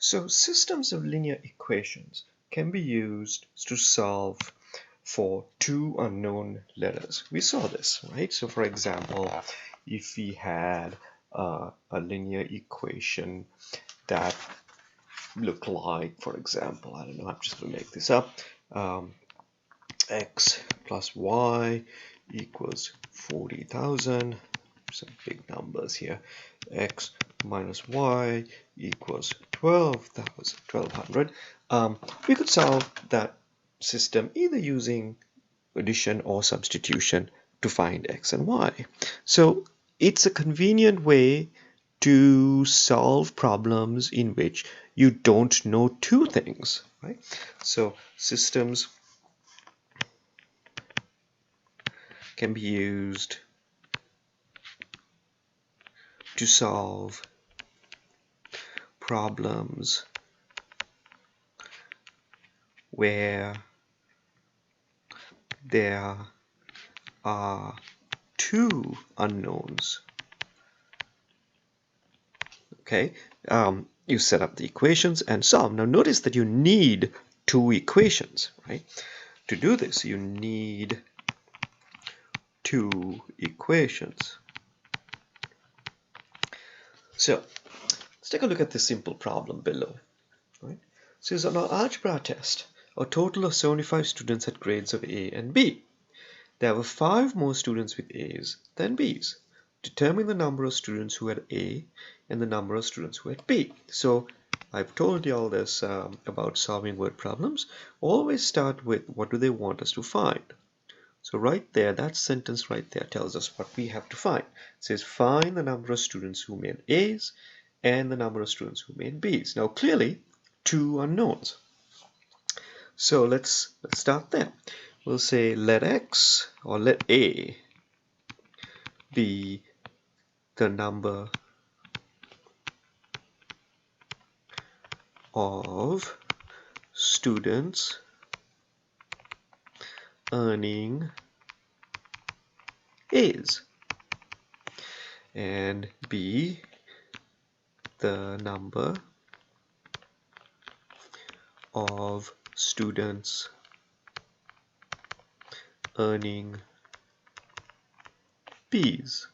So systems of linear equations can be used to solve for two unknown letters. We saw this, right? So for example, if we had a linear equation that looked like, for example, I don't know, I'm just going to make this up, x plus y equals 40,000, some big numbers here, x minus y equals 1200. We could solve that system either using addition or substitution to find x and y. So it's a convenient way to solve problems in which you don't know two things, right? So systems can be used to solve problems where there are two unknowns. Okay, you set up the equations and solve. Now notice that you need two equations, right? To do this, you need two equations. So let's take a look at this simple problem below. Right? So on our algebra test, a total of 75 students had grades of A and B. There were 5 more students with A's than B's. Determine the number of students who had A and the number of students who had B. So I've told you all this about solving word problems. Always start with what do they want us to find. So right there, that sentence right there tells us what we have to find. It says find the number of students who made A's and the number of students who made B's. Now clearly, two unknowns. So let's start there. We'll say let X or let A be the number of students earning A's, and B the number of students earning B's.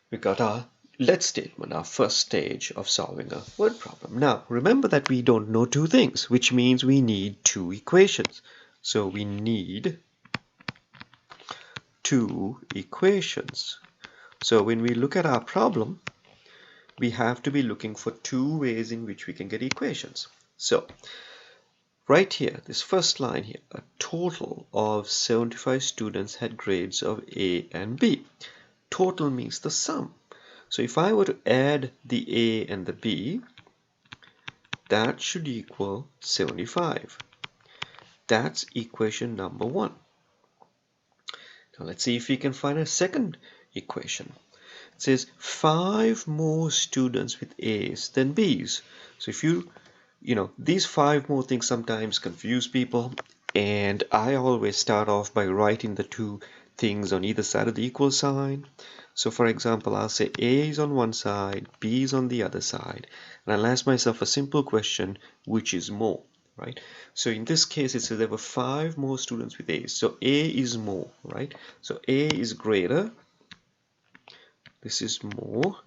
We got our let statement, our first stage of solving a word problem. Now remember that we don't know two things, which means we need two equations. So we need two equations. So when we look at our problem, we have to be looking for two ways in which we can get equations. So right here, this first line here, a total of 75 students had grades of A and B. Total means the sum. So if I were to add the A and the B, that should equal 75. That's equation number 1. Now let's see if we can find a second equation. It says 5 more students with A's than B's. So if you know, these 5 more things sometimes confuse people, and I always start off by writing the two things on either side of the equal sign. So for example, I'll say A is on one side, B is on the other side, and I'll ask myself a simple question, which is more, right? So in this case, it says there were 5 more students with A's, so A is more, right? So A is greater, this is more.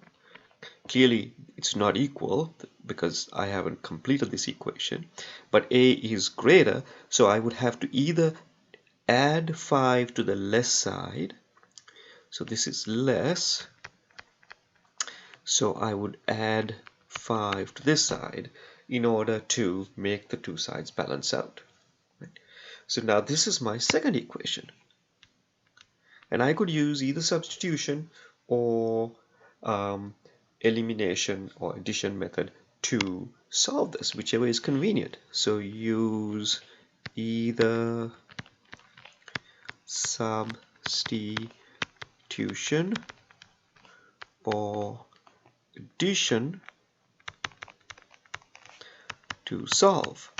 Clearly, it's not equal because I haven't completed this equation, but A is greater, so I would have to either add 5 to the less side, so this is less, so I would add 5 to this side in order to make the two sides balance out. Right? So now this is my second equation, and I could use either substitution or elimination or addition method to solve this, whichever is convenient. So use either substitution or addition to solve.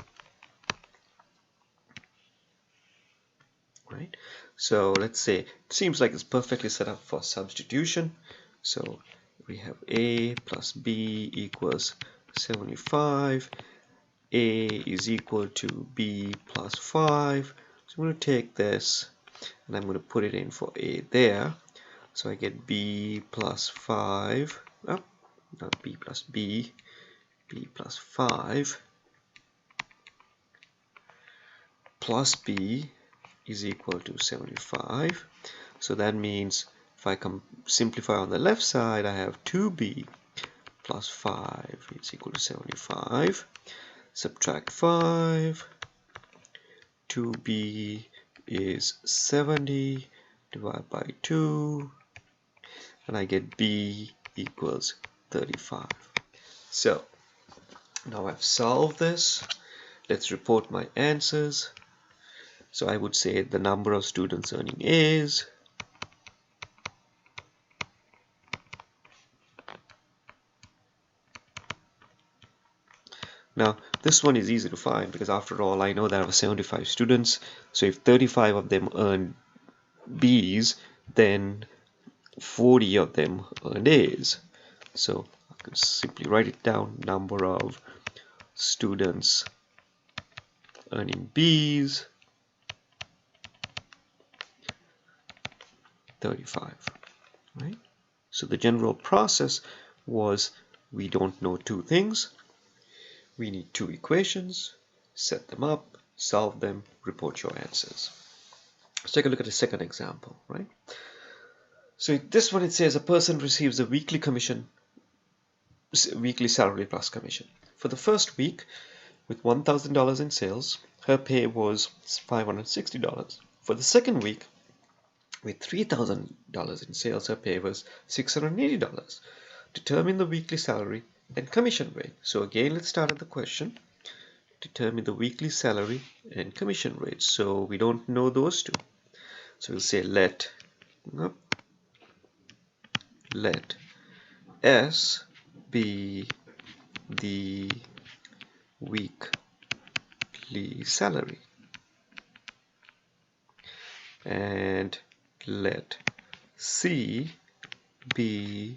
Right? So let's say it seems like it's perfectly set up for substitution. So we have A plus B equals 75. A is equal to B plus 5. So I'm going to take this and I'm going to put it in for A there. So I get B plus 5, oh, not B plus B, B plus 5 plus B is equal to 75. So that means if I simplify on the left side, I have 2B plus 5 is equal to 75. Subtract 5, 2B is 70, divide by 2, and I get B equals 35. So now I've solved this. Let's report my answers. So I would say the number of students earning A's, now this one is easy to find because after all I know there are 75 students, so if 35 of them earn B's, then 40 of them earned A's. So I can simply write it down, number of students earning B's, 35, right? So the general process was, we don't know two things, we need two equations, set them up, solve them, report your answers. Let's take a look at the second example, right? So this one, it says a person receives a weekly salary plus commission. For the first week, with $1,000 in sales, her pay was $560. For the second week, with $3,000 in sales, her pay was $680. Determine the weekly salary and commission rate. So again, let's start at the question. Determine the weekly salary and commission rate. So we don't know those two. So we'll say let S be the weekly salary and let C be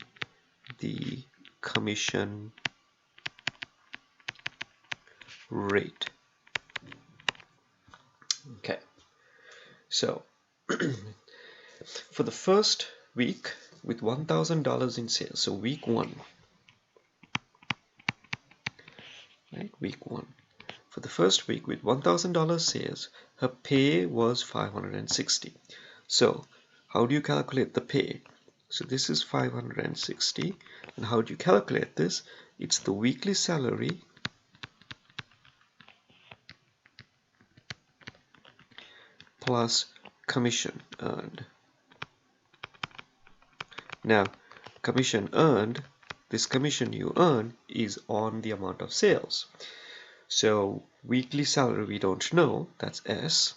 the commission rate. Okay, so for the first week with $1,000 in sales, so week one, right? Week one. For the first week with $1,000 sales, her pay was $560. So how do you calculate the pay? So this is $560, and how do you calculate this? It's the weekly salary plus commission earned. Now, commission earned, this commission you earn is on the amount of sales. So weekly salary we don't know, that's S.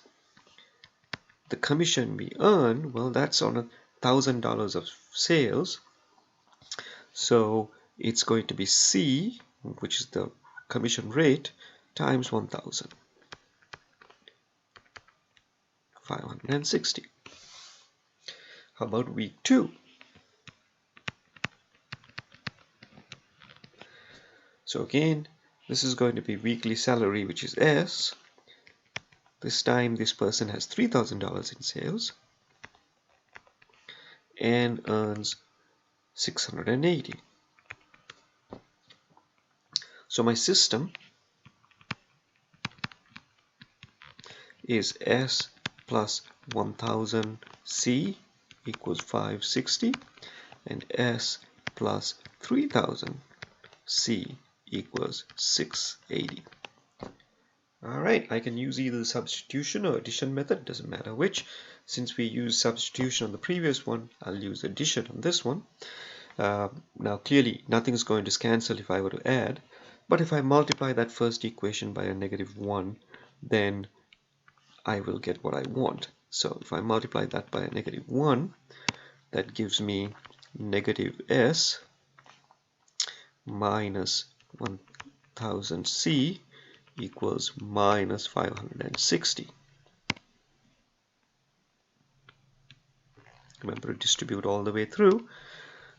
The commission we earn, well, that's on $1,000 of sales. So it's going to be C, which is the commission rate, times 1,000. 560. How about week two? So again, this is going to be weekly salary, which is S. This time this person has $3,000 in sales and earns 680. So my system is S plus 1000 C equals 560 and S plus 3000 C equals 680. Alright, I can use either the substitution or addition method, doesn't matter which. Since we used substitution on the previous one, I'll use addition on this one. Now clearly nothing's going to cancel if I were to add, but if I multiply that first equation by a -1, then I will get what I want. So if I multiply that by a -1, that gives me negative S minus 1000 C equals minus 560. Remember to distribute all the way through.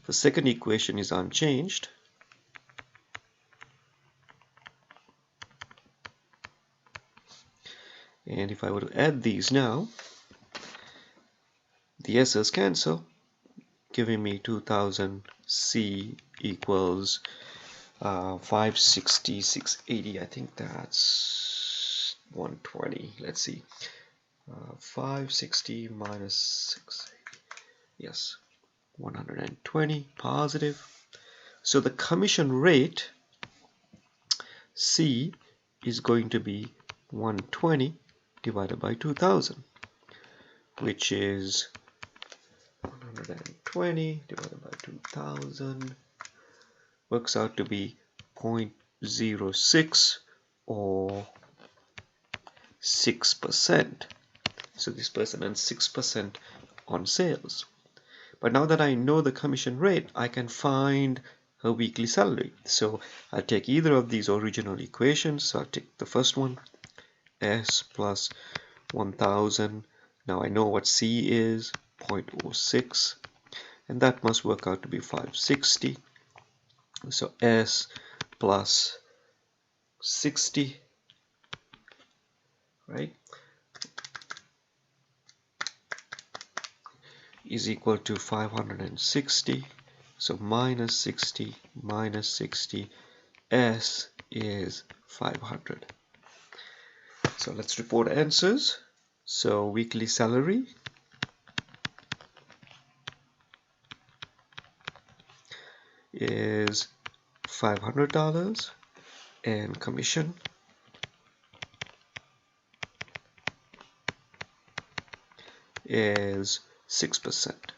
The second equation is unchanged. And if I were to add these now, the S's cancel, giving me 2000 C equals 560, 680. I think that's 120. Let's see. 560 minus 680. Yes, 120 positive. So the commission rate C is going to be 120 divided by 2000, which is 120 divided by 2000 works out to be 0.06 or 6%. So this person earns 6% on sales. But now that I know the commission rate, I can find her weekly salary. So I'll take either of these original equations. So I'll take the first one, S plus 1000. Now I know what C is, 0.06, and that must work out to be 560. So S plus 60, right, is equal to 560. So minus 60 minus 60, S is 500. So let's report answers. So weekly salary is $500 and commission is 6%.